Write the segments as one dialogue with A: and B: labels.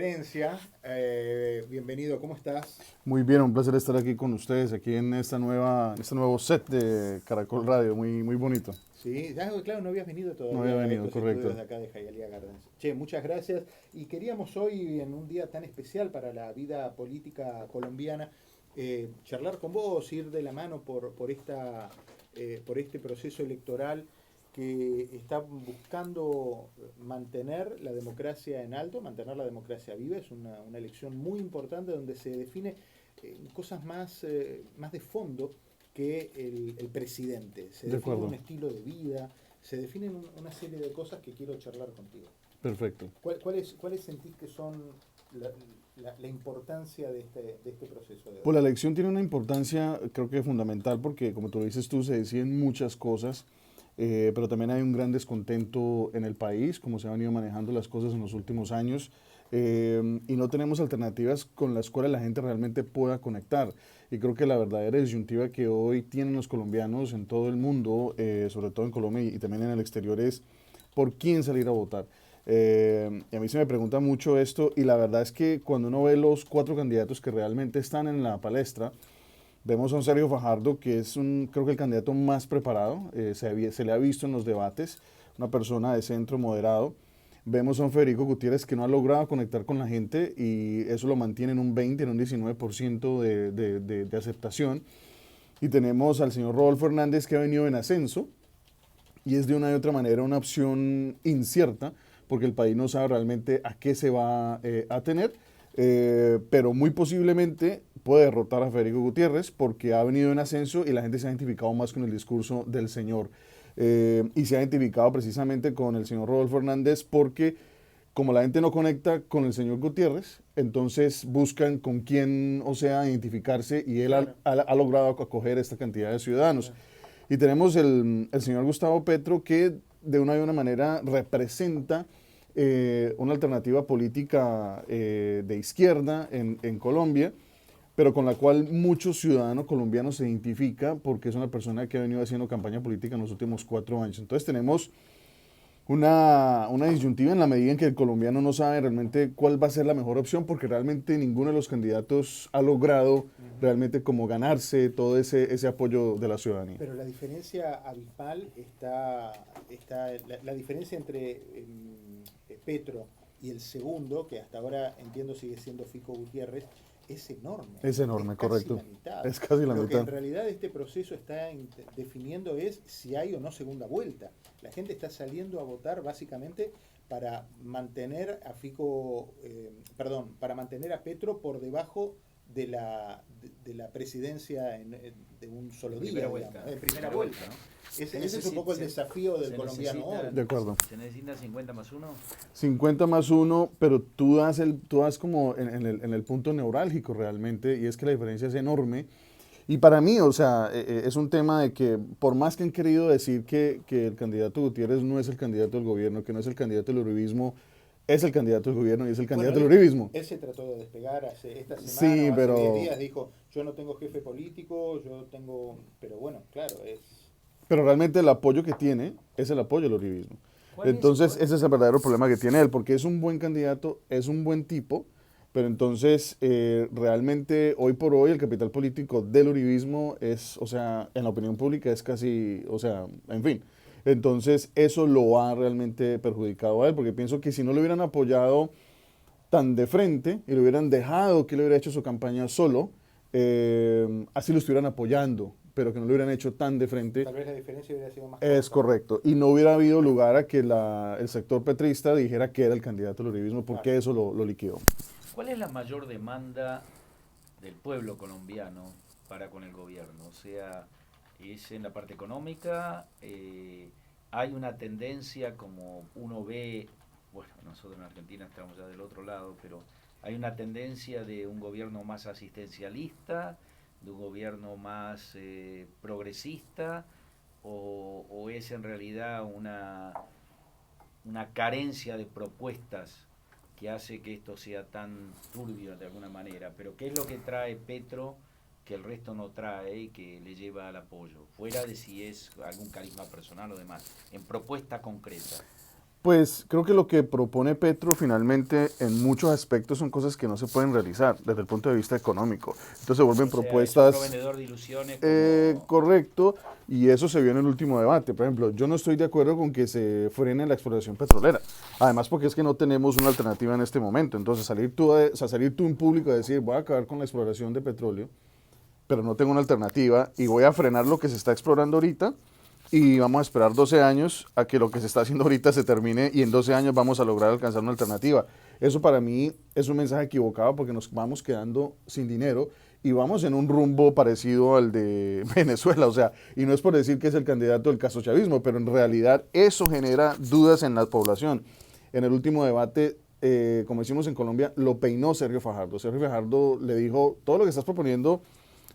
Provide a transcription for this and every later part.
A: Herencia, bienvenido, ¿cómo estás?
B: Muy bien, un placer estar aquí con ustedes, aquí en este nuevo set de Caracol Radio, muy bonito.
A: Sí, ya, claro, no habías venido
B: No había
A: todavía a
B: venido,
A: estos estudios
B: correcto.
A: de acá de Hialeah Gardens. Che, muchas gracias. Y queríamos hoy, en un día tan especial para la vida política colombiana, charlar con vos, ir de la mano por este proceso electoral que está buscando mantener la democracia en alto, mantener la democracia viva. Es una elección muy importante donde se define cosas más de fondo que el presidente. Se
B: De
A: define un
B: acuerdo,
A: estilo de vida, se definen una serie de cosas que quiero charlar contigo.
B: perfecto.
A: ¿Cuáles sentís que son la, la importancia de este proceso de hoy?
B: Pues la elección tiene una importancia, creo que fundamental, porque como tú dices tú, se deciden muchas cosas, pero también hay un gran descontento en el país, como se han venido manejando las cosas en los últimos años, y no tenemos alternativas con las cuales la gente realmente pueda conectar. Y creo que la verdadera disyuntiva que hoy tienen los colombianos en todo el mundo, sobre todo en Colombia y también en el exterior, es por quién salir a votar. Y a mí se me pregunta mucho esto y la verdad es que cuando uno ve los cuatro candidatos que realmente están en la palestra, vemos a un Sergio Fajardo que es creo que el candidato más preparado, se le ha visto en los debates, una persona de centro moderado. Vemos a un Federico Gutiérrez que no ha logrado conectar con la gente y eso lo mantiene en un 20, en un 19% de aceptación. Y tenemos al señor Rodolfo Hernández que ha venido en ascenso, y es de una y otra manera una opción incierta porque el país no sabe realmente a qué se va a tener, pero muy posiblemente puede derrotar a Federico Gutiérrez porque ha venido en ascenso y la gente se ha identificado más con el discurso del señor. Y se ha identificado precisamente con el señor Rodolfo Hernández porque como la gente no conecta con el señor Gutiérrez, entonces buscan con quién, o sea, identificarse y él
A: Claro,
B: ha logrado acoger esta cantidad de ciudadanos.
A: claro.
B: Y tenemos el señor Gustavo Petro que de una y una manera representa una alternativa política de izquierda en Colombia, pero con la cual muchos ciudadanos colombianos se identifican porque es una persona que ha venido haciendo campaña política en los últimos 4 años. Entonces tenemos una disyuntiva en la medida en que el colombiano no sabe realmente cuál va a ser la mejor opción porque realmente ninguno de los candidatos ha logrado
A: Ujú.
B: realmente como ganarse todo ese apoyo de la ciudadanía.
A: Pero la diferencia abismal la diferencia entre Petro y el segundo, que hasta ahora entiendo sigue siendo Fico Gutiérrez, es enorme,
B: Es
A: es
B: enorme,
A: casi
B: correcto.
A: la mitad.
B: Es casi la
A: Lo que en
B: mitad.
A: realidad este proceso está definiendo es si hay o no segunda vuelta. La gente está saliendo a votar básicamente para mantener a para mantener a Petro por debajo de la presidencia de un solo día,
C: Primera
A: digamos,
C: vuelta.
A: en primera
C: Primera
A: vuelta.
C: vuelta, ¿no?
A: Ese es un poco el desafío del
C: se
A: colombiano hoy.
B: De acuerdo.
C: se necesitan 50 más 1.
B: 50 más uno, pero tú das como en el punto neurálgico realmente, y es que la diferencia es enorme. Y para mí, o sea, es un tema de que por más que han querido decir que el candidato Gutiérrez no es el candidato del gobierno, que no es el candidato del uribismo, es el candidato del gobierno y es el
A: Bueno,
B: candidato del uribismo.
A: él se trató de despegar esta semana
B: Sí,
A: o hace 10
B: pero,
A: días, dijo, yo no tengo jefe político, yo tengo... Pero bueno, claro,
B: pero realmente el apoyo que tiene es el apoyo del uribismo.
C: ¿Cuál es?
B: Entonces, ese es el verdadero problema que tiene él, porque es un buen candidato, es un buen tipo, pero entonces realmente hoy por hoy el capital político del uribismo es, o sea, en la opinión pública es casi, o sea, en fin. Entonces, eso lo ha realmente perjudicado a él, porque pienso que si no lo hubieran apoyado tan de frente y lo hubieran dejado que él hubiera hecho su campaña solo, así lo estuvieran apoyando, pero que no lo hubieran hecho tan de frente,
A: tal vez la diferencia hubiera sido más
B: es
A: corta.
B: correcto. Y no hubiera habido lugar a que el sector petrista dijera que era el candidato al uribismo,
A: Claro.
B: porque eso lo liquidó.
C: ¿Cuál es la mayor demanda del pueblo colombiano para con el gobierno? O sea, es en la parte económica, hay una tendencia como uno ve, bueno, nosotros en Argentina estamos ya del otro lado, pero hay una tendencia de un gobierno más asistencialista, de un gobierno más progresista, o es en realidad una carencia de propuestas que hace que esto sea tan turbio de alguna manera. Pero ¿qué es lo que trae Petro que el resto no trae y que le lleva al apoyo? Fuera de si es algún carisma personal o demás, en propuesta concreta.
B: Pues creo que lo que propone Petro finalmente en muchos aspectos son cosas que no se pueden realizar desde el punto de vista económico. Entonces se vuelven
C: O sea, es un
B: propuestas.
C: vendedor de ilusiones
B: Correcto, y eso se vio en el último debate. Por ejemplo, yo no estoy de acuerdo con que se frene la exploración petrolera. Además, porque es que no tenemos una alternativa en este momento. Entonces, salir tú en público a decir, voy a acabar con la exploración de petróleo, pero no tengo una alternativa y voy a frenar lo que se está explorando ahorita y vamos a esperar 12 años a que lo que se está haciendo ahorita se termine y en 12 años vamos a lograr alcanzar una alternativa. Eso para mí es un mensaje equivocado porque nos vamos quedando sin dinero y vamos en un rumbo parecido al de Venezuela, o sea, y no es por decir que es el candidato del castrochavismo, pero en realidad eso genera dudas en la población. En el último debate, como decimos en Colombia, lo peinó Sergio Fajardo. Sergio Fajardo le dijo, todo lo que estás proponiendo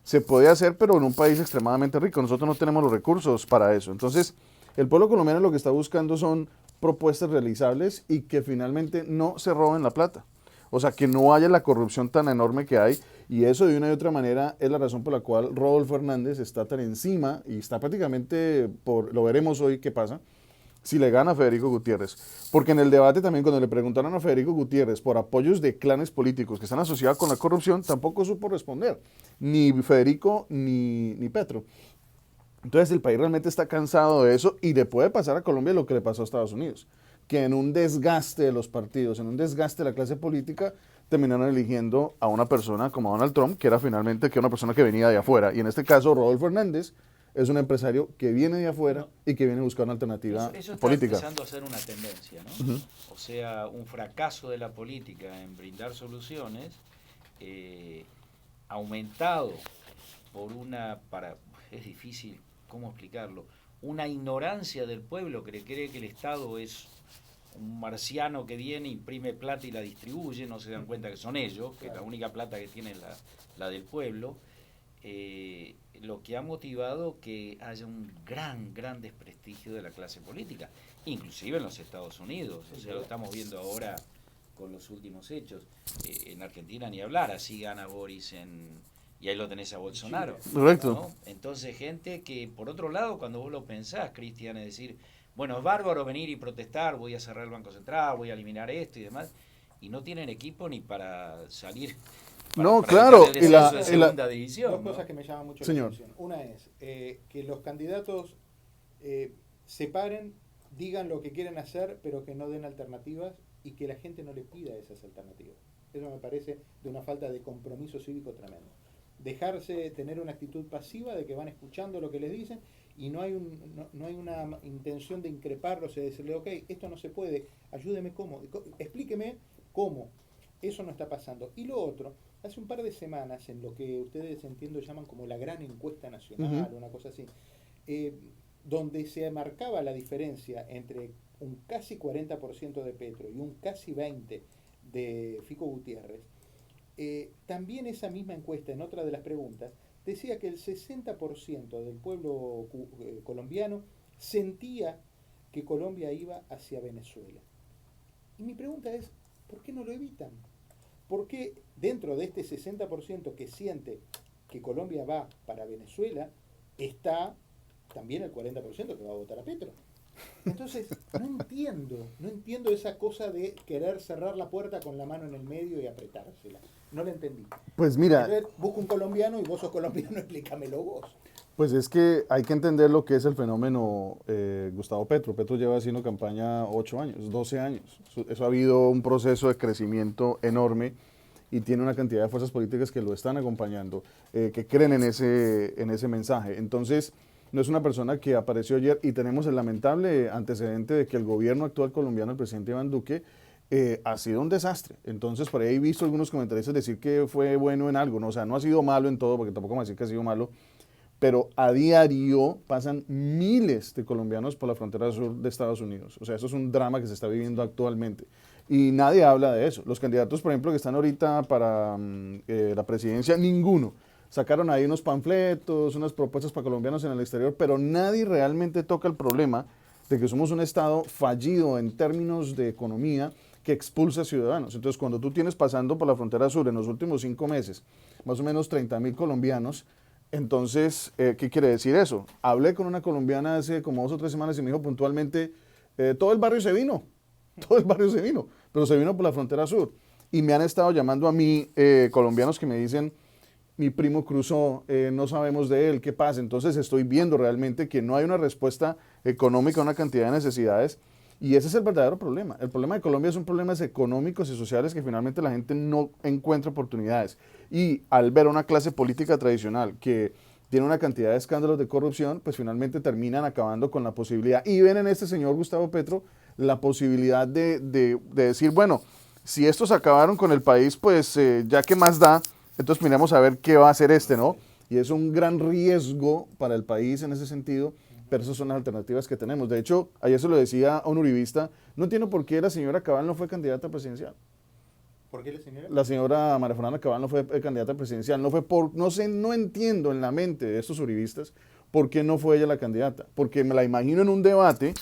B: se puede hacer, pero en un país extremadamente rico. Nosotros no tenemos los recursos para eso. Entonces, el pueblo colombiano lo que está buscando son propuestas realizables y que finalmente no se roben la plata. O sea, que no haya la corrupción tan enorme que hay. Y eso de una y otra manera es la razón por la cual Rodolfo Hernández está tan encima y está prácticamente, lo veremos hoy qué pasa, si le gana a Federico Gutiérrez. Porque en el debate también cuando le preguntaron a Federico Gutiérrez por apoyos de clanes políticos que están asociados con la corrupción, tampoco supo responder, ni Federico ni Petro. Entonces el país realmente está cansado de eso y le puede pasar a Colombia lo que le pasó a Estados Unidos, que en un desgaste de los partidos, en un desgaste de la clase política, terminaron eligiendo a una persona como Donald Trump, que era finalmente una persona que venía de afuera. Y en este caso, Rodolfo Hernández es un empresario que viene de afuera y que viene a buscar una alternativa
C: eso está
B: política.
C: empezando a ser una tendencia, ¿no? O sea, un fracaso de la política en brindar soluciones, aumentado por es difícil, ¿cómo explicarlo? Una ignorancia del pueblo que cree que el Estado es un marciano que viene, imprime plata y la distribuye, no se dan cuenta que son ellos, que la única plata que tienen es la del pueblo. Lo que ha motivado que haya un gran desprestigio de la clase política, inclusive en los Estados Unidos. O sea, lo estamos viendo ahora con los últimos hechos. En Argentina ni hablar, así gana Boris y ahí lo tenés a Bolsonaro.
B: Correcto.
C: ¿No? Entonces, gente que, por otro lado, cuando vos lo pensás, Cristian, es decir, bueno, es bárbaro venir y protestar, voy a cerrar el Banco Central, voy a eliminar esto y demás, y no tienen equipo ni para salir.
B: No, claro,
C: y la segunda división,
A: dos
C: ¿no?
A: cosas que me llaman mucho
B: Señor.
A: la atención. Una es que los candidatos se paren, digan lo que quieren hacer, pero que no den alternativas y que la gente no le pida esas alternativas. Eso me parece de una falta de compromiso cívico tremendo. Dejarse tener una actitud pasiva de que van escuchando lo que les dicen y no hay una intención de increparlos y de decirle, ok, esto no se puede, ayúdeme cómo, explíqueme cómo. Eso no está pasando. Y lo otro, hace un par de semanas, en lo que ustedes entiendo llaman como la gran encuesta nacional, una cosa así, donde se marcaba la diferencia entre un casi 40% de Petro y un casi 20% de Fico Gutiérrez, también esa misma encuesta, en otra de las preguntas, decía que el 60% del pueblo colombiano sentía que Colombia iba hacia Venezuela. Y mi pregunta es, ¿por qué no lo evitan? ¿Por qué dentro de este 60% que siente que Colombia va para Venezuela, está también el 40% que va a votar a Petro? Entonces, no entiendo esa cosa de querer cerrar la puerta con la mano en el medio y apretársela. No la entendí.
B: Pues mira,
A: Entonces, busco un colombiano y vos sos colombiano, explícamelo vos.
B: pues es que hay que entender lo que es el fenómeno Gustavo Petro. Petro lleva haciendo campaña 8 años, 12 años. Eso ha habido un proceso de crecimiento enorme y tiene una cantidad de fuerzas políticas que lo están acompañando, que creen en ese mensaje. Entonces, no es una persona que apareció ayer y tenemos el lamentable antecedente de que el gobierno actual colombiano, el presidente Iván Duque, ha sido un desastre. Entonces, por ahí he visto algunos comentaristas decir que fue bueno en algo, ¿no? O sea, no ha sido malo en todo, porque tampoco vamos a decir que ha sido malo, pero a diario pasan miles de colombianos por la frontera sur de Estados Unidos. O sea, eso es un drama que se está viviendo actualmente. Y nadie habla de eso. Los candidatos, por ejemplo, que están ahorita para la presidencia, ninguno. Sacaron ahí unos panfletos, unas propuestas para colombianos en el exterior, pero nadie realmente toca el problema de que somos un Estado fallido en términos de economía que expulsa ciudadanos. Entonces, cuando tú tienes pasando por la frontera sur en los últimos 5 meses, más o menos 30.000 colombianos, entonces, ¿qué quiere decir eso? Hablé con una colombiana hace como 2 o 3 semanas y me dijo puntualmente, todo el barrio se vino. Todo el barrio se vino, pero se vino por la frontera sur. Y me han estado llamando a mí colombianos que me dicen, mi primo cruzó, no sabemos de él, ¿qué pasa? Entonces estoy viendo realmente que no hay una respuesta económica a una cantidad de necesidades y ese es el verdadero problema. El problema de Colombia son problemas económicos y sociales que finalmente la gente no encuentra oportunidades. Y al ver una clase política tradicional que tiene una cantidad de escándalos de corrupción, pues finalmente terminan acabando con la posibilidad. Y ven en este señor Gustavo Petro la posibilidad de decir, bueno, si estos acabaron con el país, pues ya que más da, entonces miremos a ver qué va a hacer este, ¿no? Y es un gran riesgo para el país en ese sentido, pero esas son las alternativas que tenemos. De hecho, ayer se lo decía a un uribista, no entiendo por qué la señora Cabal no fue candidata presidencial.
A: ¿Por qué la señora?
B: La señora María Fernanda Cabal no fue candidata presidencial. No fue por, no sé, no entiendo en la mente de estos uribistas por qué no fue ella la candidata. Porque me la imagino en un debate,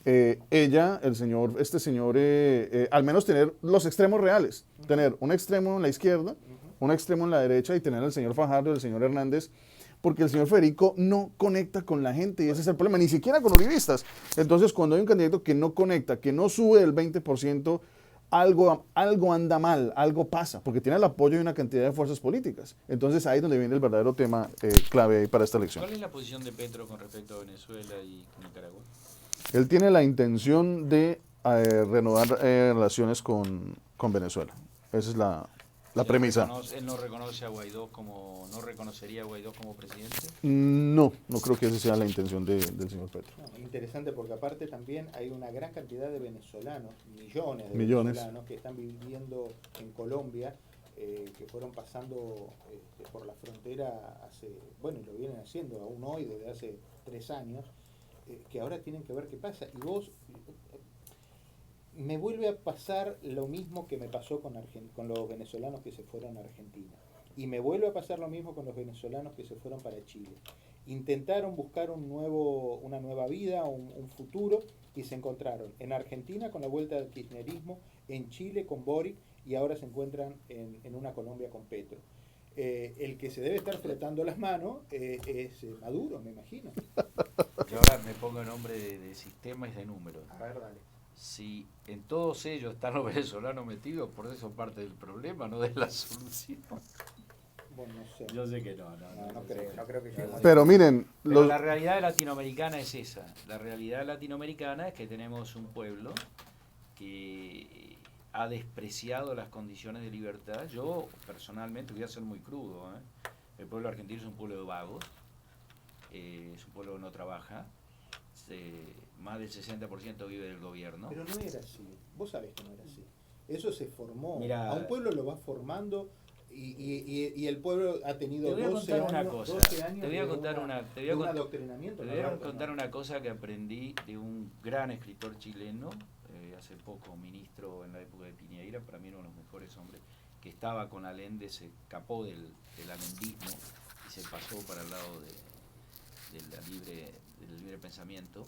B: ella, este señor, al menos tener los extremos reales. Tener un extremo en la izquierda, un extremo en la derecha y tener al señor Fajardo y al señor Hernández, porque el señor Federico no conecta con la gente y ese es el problema, ni siquiera con uribistas. Entonces, cuando hay un candidato que no conecta, que no sube el 20%, algo anda mal, algo pasa, porque tiene el apoyo de una cantidad de fuerzas políticas. Entonces, ahí es donde viene el verdadero tema clave para esta elección.
C: ¿Cuál es la posición de Petro con respecto a Venezuela y Nicaragua?
B: Él tiene la intención de renovar relaciones con Venezuela. Esa es la premisa.
C: ¿Él no reconoce a Guaidó como, no reconocería a Guaidó como presidente?
B: No, no creo que esa sea la intención del señor Petro.
A: No, interesante porque aparte también hay una gran cantidad de venezolanos, millones de
B: Millones.
A: venezolanos que están viviendo en Colombia, que fueron pasando por la frontera hace, bueno, y lo vienen haciendo aún hoy desde hace 3 años, que ahora tienen que ver qué pasa. Y vos, me vuelve a pasar lo mismo que me pasó con los venezolanos que se fueron a Argentina. Y me vuelve a pasar lo mismo con los venezolanos que se fueron para Chile. Intentaron buscar una nueva vida, un futuro, y se encontraron en Argentina con la vuelta del kirchnerismo, en Chile con Boric, y ahora se encuentran en una Colombia con Petro. El que se debe estar frotando las manos es Maduro, me imagino.
C: Yo ahora me pongo en nombre de sistemas y de números.
A: A ver, dale.
C: Si en todos ellos están los venezolanos metidos, por eso parte del problema, no de la solución.
A: Bueno, no sé.
C: Yo sé que no
A: creo que lleguemos.
B: Pero miren,
C: Pero la realidad latinoamericana es esa. La realidad latinoamericana es que tenemos un pueblo que ha despreciado las condiciones de libertad. Yo personalmente voy a ser muy crudo, el pueblo argentino es un pueblo de vagos, es un pueblo que no trabaja, más del 60% vive del gobierno.
A: Pero no era así, vos sabés que no era así. Eso se formó.
C: Mirá,
A: a un pueblo lo vas formando y el pueblo ha tenido
C: te voy a
A: 12
C: contar
A: años,
C: una cosa.
A: 12 años
C: te voy a
A: de
C: contar
A: de un adoctrinamiento.
C: Te voy a contar una cosa que aprendí de un gran escritor chileno, hace poco ministro en la época de Piñeira, para mí uno de los mejores hombres, que estaba con Allende, se escapó del allendismo y se pasó para el lado del libre pensamiento.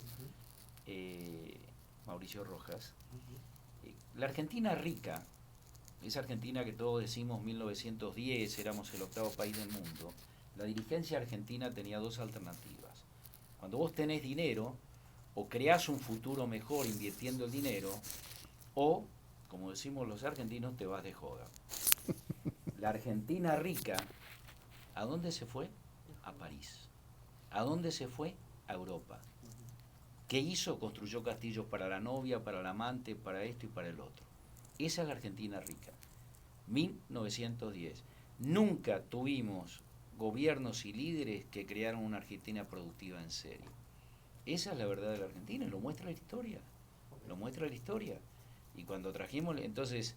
C: Mauricio Rojas. La Argentina rica, esa Argentina que todos decimos 1910, éramos el 8º país del mundo, la dirigencia argentina tenía 2 alternativas. Cuando vos tenés dinero, o creás un futuro mejor invirtiendo el dinero, o, como decimos los argentinos, te vas de joda. La Argentina rica, ¿a dónde se fue? A París. ¿A dónde se fue? A Europa. ¿Qué hizo? Construyó castillos para la novia, para el amante, para esto y para el otro. Esa es la Argentina rica. 1910. Nunca tuvimos gobiernos y líderes que crearon una Argentina productiva en serio. Esa es la verdad de la Argentina, y lo muestra la historia. Lo muestra la historia. Y cuando trajimos, entonces,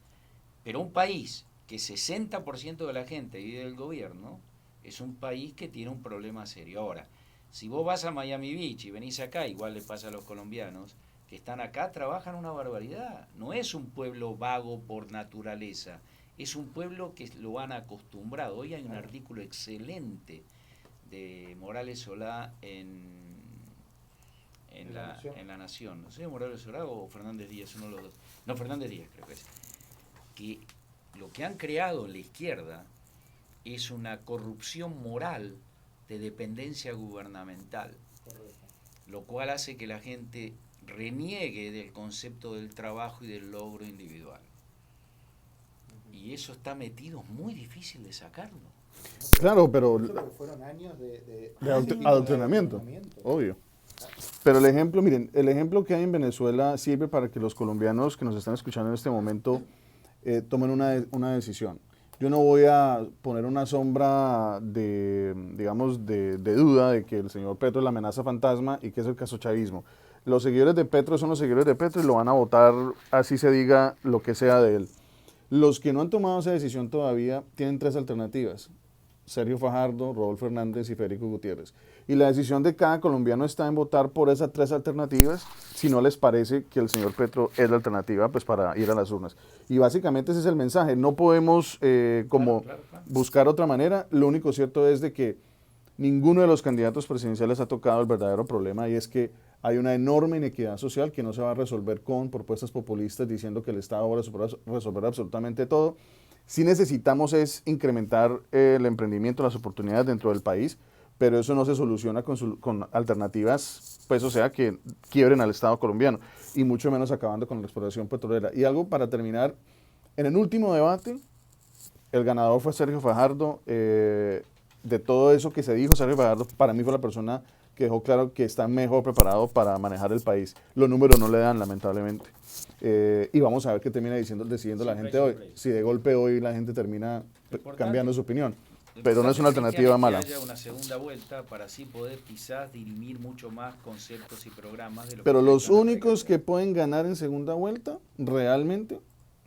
C: pero un país que 60% de la gente vive del gobierno, es un país que tiene un problema serio. Ahora, si vos vas a Miami Beach y venís acá, igual le pasa a los colombianos, que están acá, trabajan una barbaridad. No es un pueblo vago por naturaleza, es un pueblo que lo han acostumbrado. Hoy hay un artículo excelente de Morales Solá en La Nación. No sé, Morales Solá o Fernández Díaz, uno de los dos. No, Fernández Díaz creo que es. Que lo que han creado en la izquierda es una corrupción moral de dependencia gubernamental, lo cual hace que la gente reniegue del concepto del trabajo y del logro individual. Y eso está metido, muy difícil de sacarlo.
B: Claro, pero
A: fueron años de
B: adoctrinamiento, obvio. Pero el ejemplo, miren, el ejemplo que hay en Venezuela sirve para que los colombianos que nos están escuchando en este momento tomen una decisión. Yo no voy a poner una sombra de, digamos, de duda de que el señor Petro es la amenaza fantasma y que es el casochavismo. Los seguidores de Petro son los seguidores de Petro y lo van a votar, así se diga, lo que sea de él. Los que no han tomado esa decisión todavía tienen tres alternativas: Sergio Fajardo, Rodolfo Hernández y Federico Gutiérrez. Y la decisión de cada colombiano está en votar por esas tres alternativas, si no les parece que el señor Petro es la alternativa, pues para ir a las urnas. Y básicamente ese es el mensaje. No podemos claro. Buscar otra manera. Lo único cierto es de que ninguno de los candidatos presidenciales ha tocado el verdadero problema, y es que hay una enorme inequidad social que no se va a resolver con propuestas populistas diciendo que el Estado va a resolver absolutamente todo. Sí necesitamos es incrementar el emprendimiento, las oportunidades dentro del país, pero eso no se soluciona con alternativas, pues o sea, que quiebren al Estado colombiano, y mucho menos acabando con la explotación petrolera. Y algo para terminar, en el último debate, el ganador fue Sergio Fajardo. De todo eso que se dijo, Sergio Fajardo para mí fue la persona que dejó claro que está mejor preparado para manejar el país. Los números no le dan, lamentablemente. Y vamos a ver qué termina decidiendo la gente hoy. Si de golpe hoy la gente termina cambiando su opinión. Pero no es una alternativa mala.
C: Que haya una segunda vuelta para así poder quizás dirimir mucho más conceptos y programas.
B: Pero los únicos que pueden ganar en segunda vuelta realmente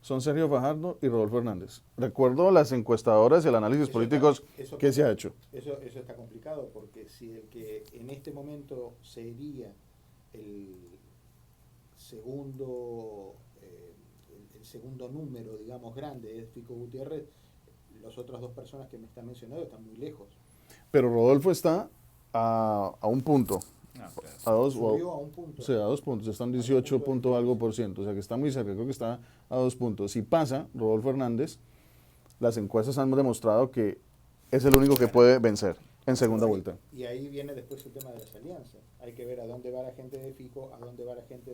B: son Sergio Fajardo y Rodolfo Hernández. Recuerdo las encuestadoras y el análisis políticos que se ha hecho.
A: Eso está complicado, porque si el que en este momento sería el segundo número, digamos, grande es Fico Gutiérrez, las otras dos personas que me están mencionando están muy lejos.
B: Pero Rodolfo está a un punto.
A: Subió a un punto.
B: O sea, a 2 puntos, está en 18 punto algo por ciento, o sea que está muy cerca, creo que está a 2 puntos. Si pasa Rodolfo Hernández, las encuestas han demostrado que es el único que puede vencer en segunda vuelta.
A: Y ahí viene después el tema de las alianzas. Hay que ver a dónde va la gente de Fico, a dónde va la gente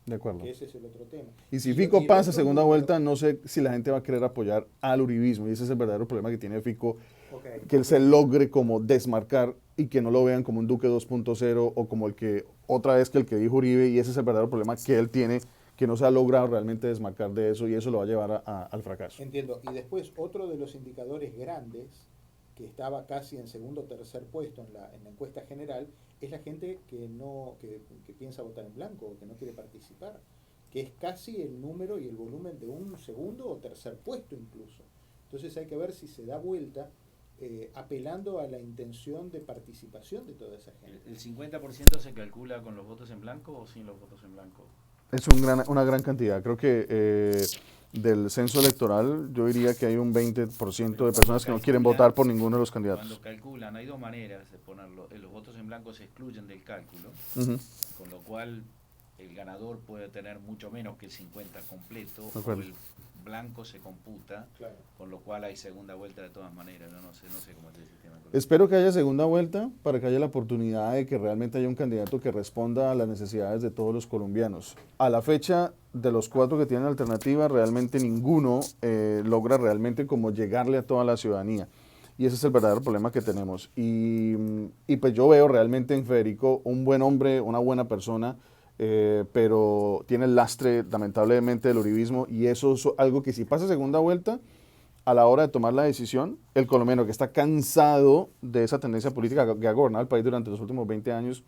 B: de acuerdo.
A: Que ese es el otro tema.
B: Y si Fico pasa segunda vuelta, no sé si la gente va a querer apoyar al uribismo, y ese es el verdadero problema que tiene Fico, que él se logre como desmarcar y que no lo vean como un Duque 2.0 o como el que dijo Uribe, y ese es el verdadero problema que él tiene, que no se ha logrado realmente desmarcar de eso, y eso lo va a llevar al fracaso.
A: Entiendo. Y después otro de los indicadores grandes, que estaba casi en segundo o tercer puesto en la encuesta general, es la gente que piensa votar en blanco o que no quiere participar, que es casi el número y el volumen de un segundo o tercer puesto incluso. Entonces hay que ver si se da vuelta apelando a la intención de participación de toda esa gente.
C: ¿El 50% se calcula con los votos en blanco o sin los votos en blanco?
B: Es una gran cantidad. Creo que del censo electoral yo diría que hay un 20% de personas que no quieren votar por ninguno de los candidatos.
C: Cuando calculan, hay dos maneras de ponerlo. Los votos en blanco se excluyen del cálculo, con lo cual el ganador puede tener mucho menos que el 50 completo, o el blanco se computa, con lo cual hay segunda vuelta de todas maneras. No sé cómo es el sistema.
B: Espero que haya segunda vuelta para que haya la oportunidad de que realmente haya un candidato que responda a las necesidades de todos los colombianos. A la fecha, de los 4 que tienen alternativa, realmente ninguno logra realmente como llegarle a toda la ciudadanía. Y ese es el verdadero problema que tenemos. Y pues yo veo realmente en Federico un buen hombre, una buena persona, pero tiene el lastre lamentablemente del uribismo, y eso es algo que si pasa segunda vuelta, a la hora de tomar la decisión, el colombiano que está cansado de esa tendencia política que ha gobernado el país durante los últimos 20 años,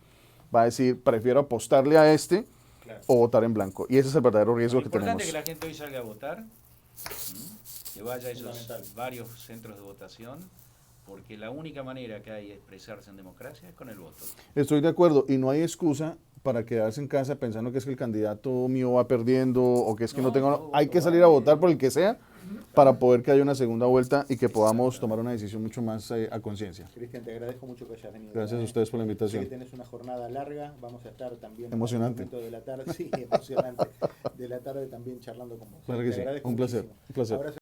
B: va a decir, prefiero apostarle a este o votar en blanco. Y ese es el verdadero riesgo que tenemos.
C: Es importante que la gente hoy salga a votar, que vaya a esos varios centros de votación, porque la única manera que hay de expresarse en democracia es con el voto.
B: Estoy de acuerdo, y no hay excusa para quedarse en casa pensando que es que el candidato mío va perdiendo o que es que no tengo... Hay que salir a votar por el que sea para poder que haya una segunda vuelta y que podamos tomar una decisión mucho más a conciencia.
A: Cristian, te agradezco mucho que hayas venido.
B: Gracias a ustedes por la invitación.
A: Sé que tenés una jornada larga, vamos a estar también...
B: Emocionante.
A: En el momento de la tarde, sí, emocionante. De la tarde también charlando con vos.
B: Claro que sí, un placer.